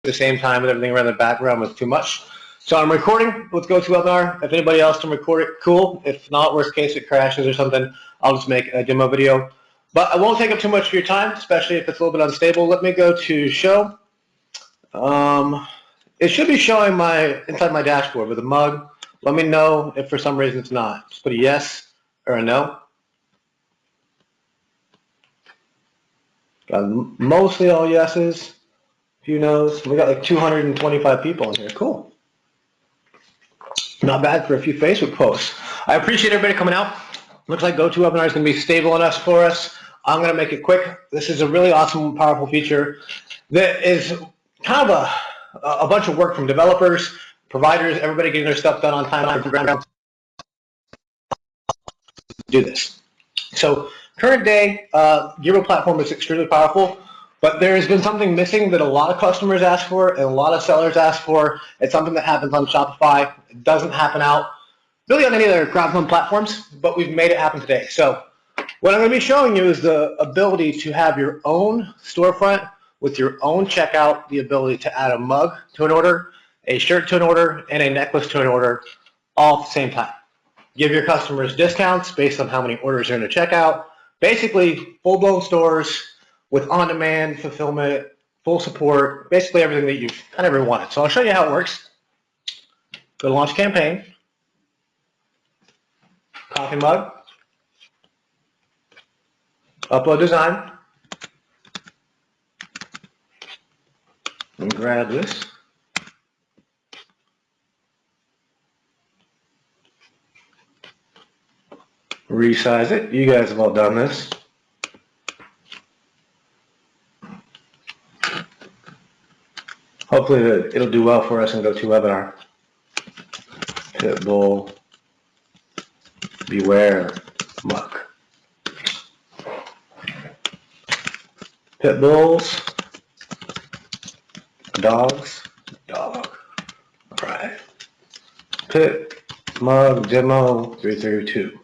the same time with everything around the background was too much. So I'm recording with GoToWebinar. If anybody else can record it, cool. If not, worst case, it crashes or something, I'll just make a demo video. But I won't take up too much of your time, especially if it's a little bit unstable. Let me go to show. It should be showing inside my dashboard with a mug. Let me know if for some reason it's not. Just put a yes or a no. Got mostly all yeses, a few no's. We got like 225 people in here. Cool. Not bad for a few Facebook posts. I appreciate everybody coming out. Looks like GoToWebinar is going to be stable enough for us. I'm going to make it quick. This is a really awesome, powerful feature that is kind of a bunch of work from developers, providers, everybody getting their stuff done on time. Do this. So current day, GearBubble platform is extremely powerful, but there has been something missing that a lot of customers ask for and a lot of sellers ask for. It's something that happens on Shopify. It doesn't happen out really on any other crowdfund platforms, but we've made it happen today. So what I'm going to be showing you is the ability to have your own storefront with your own checkout, the ability to add a mug to an order, a shirt to an order, and a necklace to an order all at the same time. Give your customers discounts based on how many orders are in a checkout. Basically, full-blown stores with on-demand fulfillment, full support, basically everything that you've kind of ever wanted. So I'll show you how it works. Go to launch campaign, coffee mug, upload design, and grab this. Resize it. You guys have all done this. Hopefully it'll do well for us in GoToWebinar. Pitbull Beware Mug. Pit bulls, dogs, dog. All right. Pit mug demo 332.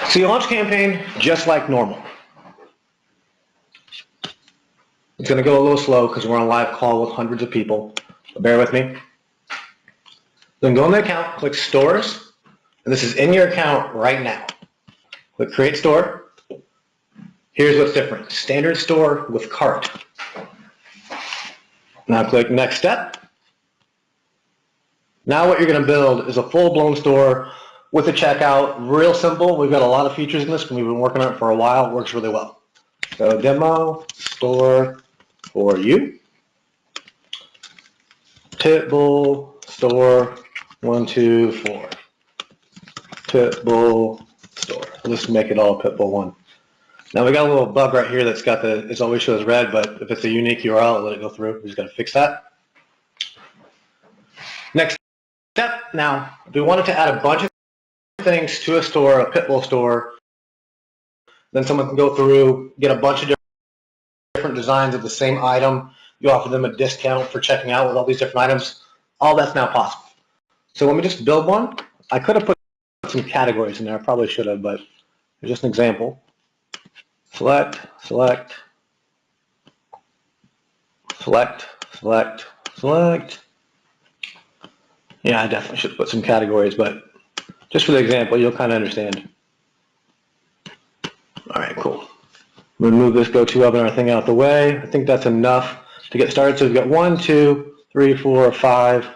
So you launch campaign just like normal. It's going to go a little slow because we're on a live call with hundreds of people. So bear with me. Then go in the account, click stores, and this is in your account right now. Click create store. Here's what's different. Standard store with cart. Now click next step. Now what you're going to build is a full-blown store with a checkout, real simple. We've got a lot of features in this and we've been working on it for a while. It works really well. So demo store for you. Pitbull store 124. Pitbull store. Let's just make it all Pitbull 1. Now we got a little bug right here that's got it always shows red, but if it's a unique URL, let it go through. We just got to fix that. Next step. Now, if we wanted to add a bunch of things to a store, a Pitbull store, then someone can go through, get a bunch of different designs of the same item. You offer them a discount for checking out with all these different items. All that's now possible. So let me just build one. I could have put some categories in there. I probably should have, but here's just an example. Select, select, select, select, select. Yeah, I definitely should put some categories, but just for the example, you'll kind of understand. All right, cool. We'll move this GoToWebinar thing out the way. I think that's enough to get started. So we've got 1, 2, 3, 4, 5,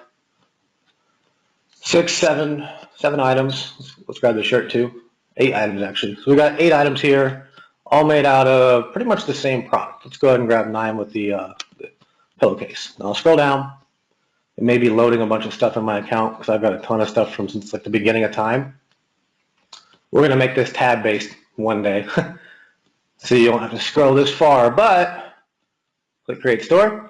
6, 7 items. Let's grab the shirt too. 8 items actually. So we got 8 items here, all made out of pretty much the same product. Let's go ahead and grab 9 with the pillowcase. Now I'll scroll down. It may be loading a bunch of stuff in my account because I've got a ton of stuff from since like the beginning of time. We're going to make this tab based one day. So you don't have to scroll this far, but click create store.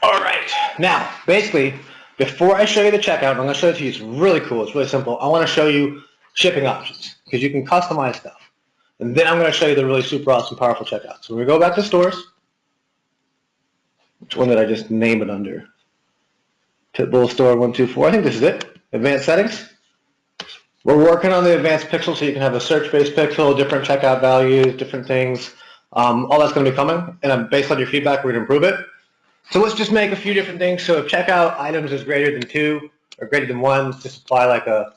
All right, now basically before I show you the checkout, I'm going to show it to you. It's really cool. It's really simple. I want to show you shipping options because you can customize stuff. And then I'm going to show you the really super awesome, powerful checkout. So we're going to go back to stores. Which one did I just name it under? Pitbull store 124. I think this is it. Advanced settings. We're working on the advanced pixel so you can have a search-based pixel, different checkout values, different things. All that's going to be coming, and based on your feedback, we're going to improve it. So let's just make a few different things. So if checkout items is greater than 2 or greater than 1, just apply like a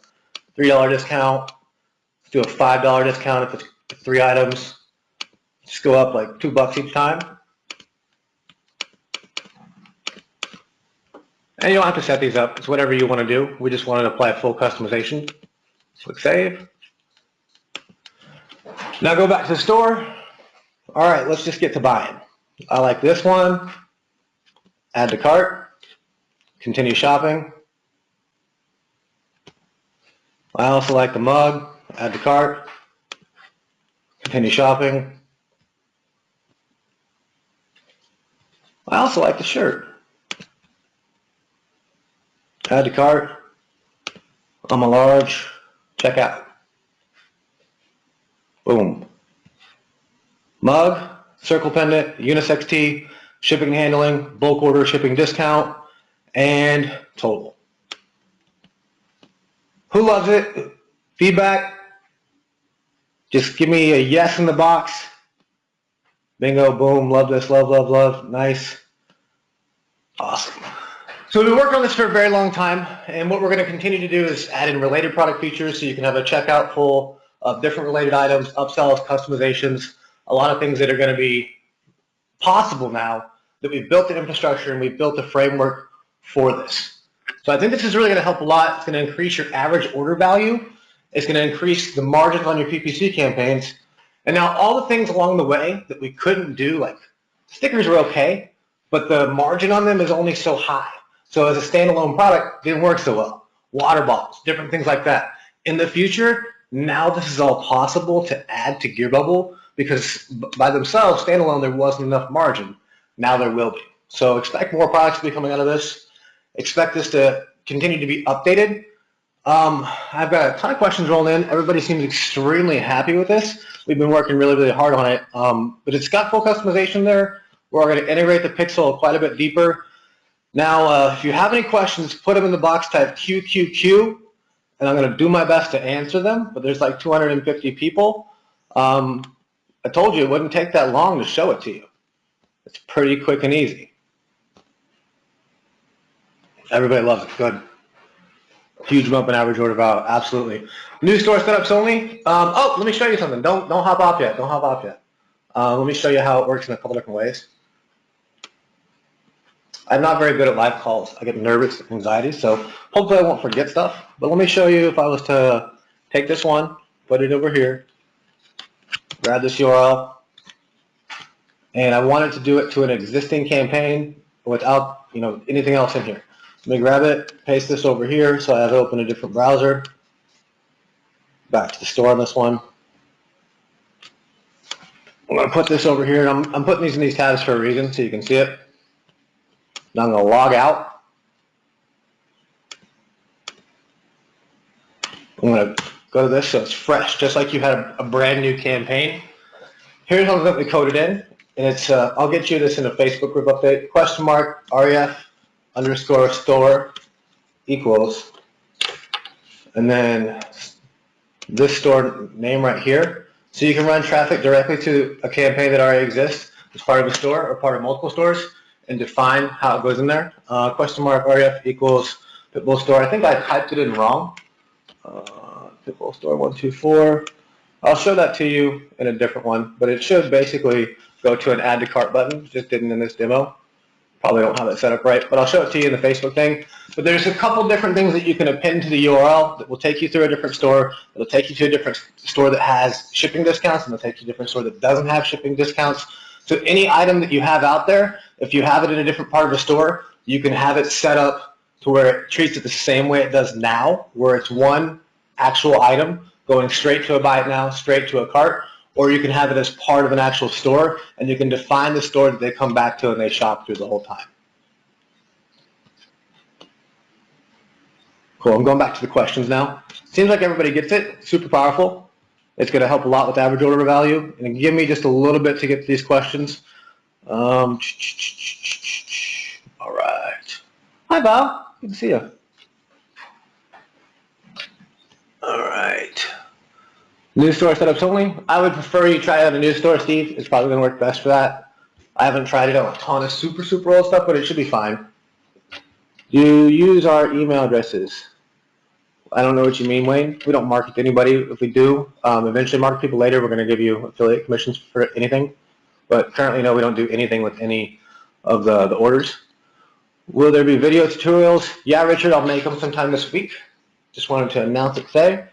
$3 discount. Let's do a $5 discount if it's 3 items. Just go up like $2 each time. And you don't have to set these up. It's whatever you want to do. We just wanted to apply full customization. Click Save. Now go back to the store. All right, let's just get to buying. I like this one. Add to cart. Continue shopping. I also like the mug. Add to cart. Continue shopping. I also like the shirt. Add to cart. I'm a large. Check out. Boom. Mug, circle pendant, unisex tee, shipping and handling, bulk order shipping discount, and total. Who loves it? Feedback? Just give me a yes in the box. Bingo, boom, love this, love, love, love. Nice. Awesome. So we've been working on this for a very long time, and what we're going to continue to do is add in related product features so you can have a checkout full of different related items, upsells, customizations, a lot of things that are going to be possible now that we've built the infrastructure and we've built the framework for this. So I think this is really going to help a lot. It's going to increase your average order value. It's going to increase the margins on your PPC campaigns. And now all the things along the way that we couldn't do, like stickers are okay, but the margin on them is only so high. So as a standalone product, it didn't work so well. Water bottles, different things like that. In the future, now this is all possible to add to GearBubble because by themselves, standalone, there wasn't enough margin. Now there will be. So expect more products to be coming out of this. Expect this to continue to be updated. I've got a ton of questions rolling in. Everybody seems extremely happy with this. We've been working really, really hard on it. But it's got full customization there. We're going to integrate the pixel quite a bit deeper. Now, if you have any questions, put them in the box, type QQQ, and I'm going to do my best to answer them, but there's like 250 people. I told you it wouldn't take that long to show it to you. It's pretty quick and easy. Everybody loves it. Good. Huge bump in average order value. Absolutely. New store setups only. Oh, let me show you something. Don't hop off yet. Don't hop off yet. Let me show you how it works in a couple different ways. I'm not very good at live calls. I get nervous and anxiety, so hopefully I won't forget stuff. But let me show you if I was to take this one, put it over here, grab this URL, and I wanted to do it to an existing campaign without anything else in here. Let me grab it, paste this over here, so I have to open a different browser. Back to the store on this one. I'm going to put this over here, and I'm putting these in these tabs for a reason, so you can see it. Now I'm going to log out. I'm going to go to this so it's fresh, just like you had a brand new campaign. Here's something that we coded in, and it's I'll get you this in a Facebook group update. Question mark ref underscore store equals, and then this store name right here. So you can run traffic directly to a campaign that already exists as part of a store or part of multiple stores, and define how it goes in there. Question mark ref equals Pitbull store. I think I typed it in wrong. Pitbull store 124. I'll show that to you in a different one, but it should basically go to an add to cart button. Just didn't in this demo. Probably don't have it set up right, but I'll show it to you in the Facebook thing. But there's a couple different things that you can append to the URL that will take you through a different store. It'll take you to a different store that has shipping discounts, and it'll take you to a different store that doesn't have shipping discounts. So any item that you have out there, if you have it in a different part of the store, you can have it set up to where it treats it the same way it does now, where it's one actual item going straight to a buy it now, straight to a cart, or you can have it as part of an actual store, and you can define the store that they come back to and they shop through the whole time. Cool, I'm going back to the questions now. Seems like everybody gets it, super powerful. It's going to help a lot with average order value. And give me just a little bit to get to these questions. All right. Hi, Val. Good to see you. All right. New store setups only. I would prefer you try out a new store, Steve. It's probably going to work best for that. I haven't tried it on a ton of super old stuff, but it should be fine. You use our email addresses. I don't know what you mean, Wayne. We don't market to anybody. If we do, eventually market people later, we're going to give you affiliate commissions for anything. But currently, no, we don't do anything with any of the orders. Will there be video tutorials? Yeah, Richard, I'll make them sometime this week. Just wanted to announce it today.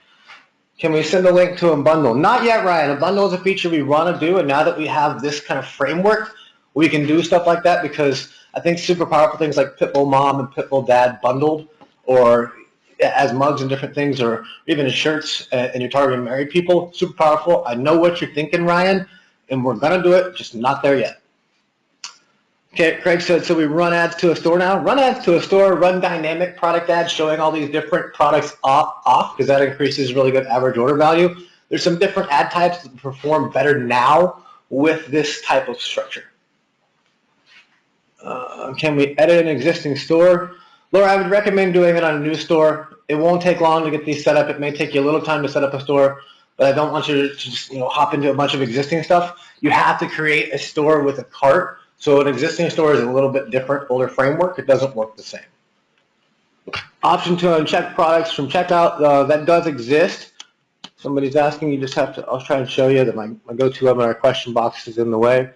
Can we send a link to a bundle? Not yet, Ryan. A bundle is a feature we want to do, and now that we have this kind of framework, we can do stuff like that, because I think super powerful things like Pitbull Mom and Pitbull Dad bundled, or as mugs and different things, or even as shirts, and you're targeting married people, super powerful. I know what you're thinking, Ryan, and we're going to do it, just not there yet. Okay, Craig said, so we run ads to a store now? Run ads to a store, run dynamic product ads showing all these different products off, because that increases really good average order value. There's some different ad types that perform better now with this type of structure. Can we edit an existing store? Laura, I would recommend doing it on a new store. It won't take long to get these set up. It may take you a little time to set up a store, but I don't want you to just hop into a bunch of existing stuff. You have to create a store with a cart. So an existing store is a little bit different, older framework. It doesn't work the same. Option to uncheck products from checkout. That does exist. Somebody's asking, you just have to, I'll try and show you that my go-to webinar question box is in the way.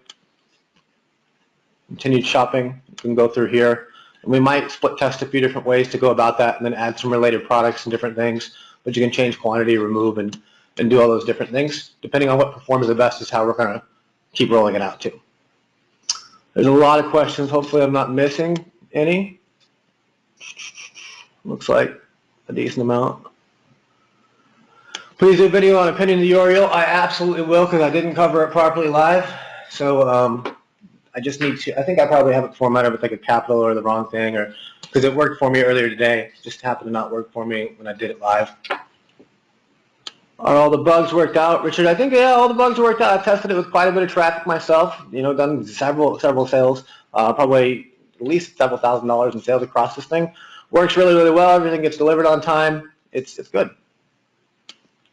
Continued shopping, you can go through here. And we might split test a few different ways to go about that and then add some related products and different things. But you can change quantity, remove, and do all those different things. Depending on what performs the best is how we're going to keep rolling it out too. There's a lot of questions. Hopefully I'm not missing any. Looks like a decent amount. Please do a video on appending the URL. I absolutely will, because I didn't cover it properly live. So I just need to, I think I probably have it formatted with like a capital or the wrong thing, or because it worked for me earlier today. It just happened to not work for me when I did it live. Are all the bugs worked out? Richard, I think, yeah, all the bugs worked out. I've tested it with quite a bit of traffic myself, done several sales, probably at least several $1,000s in sales across this thing. Works really, really well. Everything gets delivered on time. It's good.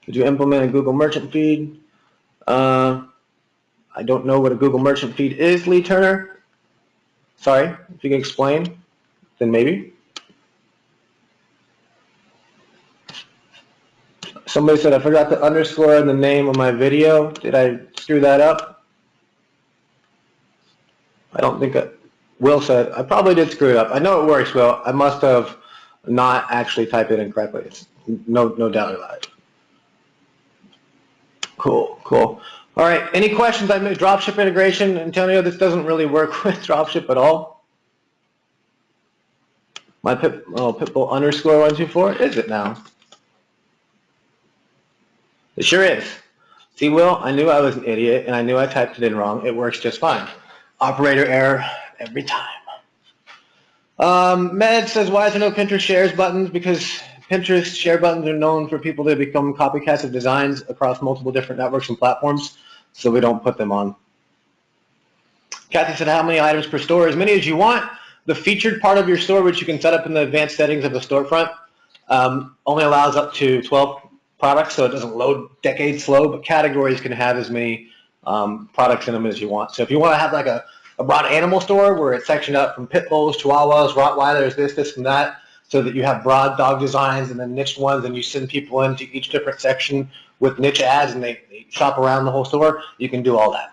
Did you implement a Google Merchant Feed? I don't know what a Google Merchant Feed is, Lee Turner. Sorry, if you can explain, then maybe. Somebody said I forgot to underscore in the name of my video. Did I screw that up? I don't think Will said, I probably did screw it up. I know it works, Will. I must have not actually typed it in correctly. It's no doubt about it. Cool. All right, any questions? I made dropship integration. Antonio, this doesn't really work with dropship at all. My pitbull underscore 124, is it now? It sure is. See, Will, I knew I was an idiot, and I knew I typed it in wrong. It works just fine. Operator error every time. Med says, why is there no Pinterest shares buttons? Because Pinterest share buttons are known for people to become copycats of designs across multiple different networks and platforms, so we don't put them on. Kathy said, how many items per store? As many as you want. The featured part of your store, which you can set up in the advanced settings of the storefront, only allows up to 12 products, so it doesn't load decades slow, but categories can have as many products in them as you want. So if you want to have like a broad animal store where it's sectioned up from pit bulls, chihuahuas, rottweilers, this and that, so that you have broad dog designs and then niche ones, and you send people into each different section with niche ads and they shop around the whole store, you can do all that.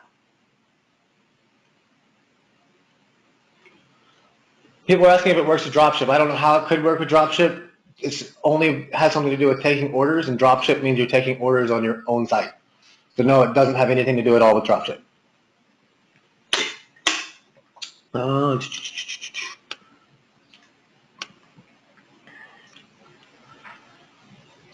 People are asking if it works with dropship. I don't know how it could work with dropship. It only has something to do with taking orders, and dropship means you're taking orders on your own site. So no, it doesn't have anything to do at all with dropship.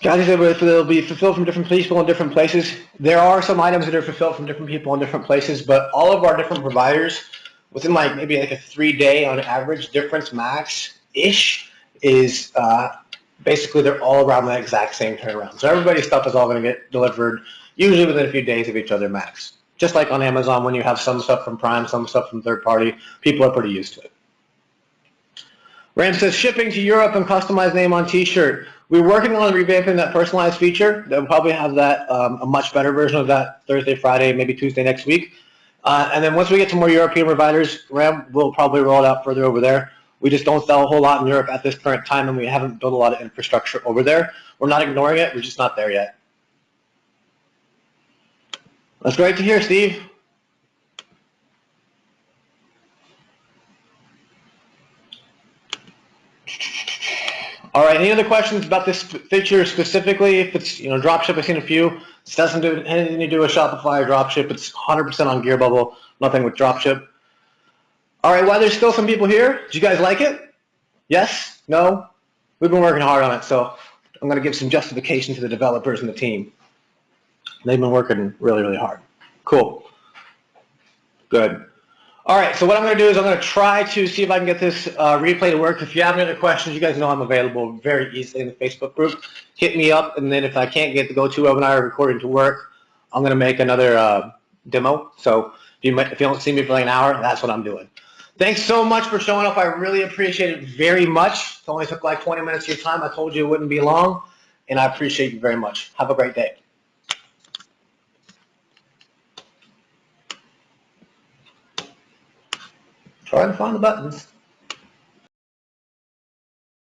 Guys said they'll be fulfilled from different people in different places. There are some items that are fulfilled from different people in different places, but all of our different providers, within like maybe like a 3-day on average difference max-ish, is basically they're all around the exact same turnaround. So everybody's stuff is all going to get delivered usually within a few days of each other max. Just like on Amazon, when you have some stuff from Prime, some stuff from third party, people are pretty used to it. Ram says, shipping to Europe and customized name on t-shirt. We're working on revamping that personalized feature. They'll probably have that, a much better version of that Thursday, Friday, maybe Tuesday next week. And then once we get to more European providers, we'll probably roll it out further over there. We just don't sell a whole lot in Europe at this current time, and we haven't built a lot of infrastructure over there. We're not ignoring it. We're just not there yet. That's great to hear, Steve. All right, any other questions about this feature specifically? If it's, dropship, I've seen a few. This doesn't do anything to do with Shopify or dropship. It's 100% on GearBubble, nothing with dropship. All right, while there's still some people here, do you guys like it? Yes? No? We've been working hard on it, so I'm going to give some justification to the developers and the team. They've been working really, really hard. Cool. Good. All right, so what I'm going to do is I'm going to try to see if I can get this replay to work. If you have any other questions, you guys know I'm available very easily in the Facebook group. Hit me up, and then if I can't get the GoToWebinar recording to work, I'm going to make another demo. So if you don't see me for like an hour, that's what I'm doing. Thanks so much for showing up. I really appreciate it very much. It only took like 20 minutes of your time. I told you it wouldn't be long, and I appreciate you very much. Have a great day. Trying to find the buttons.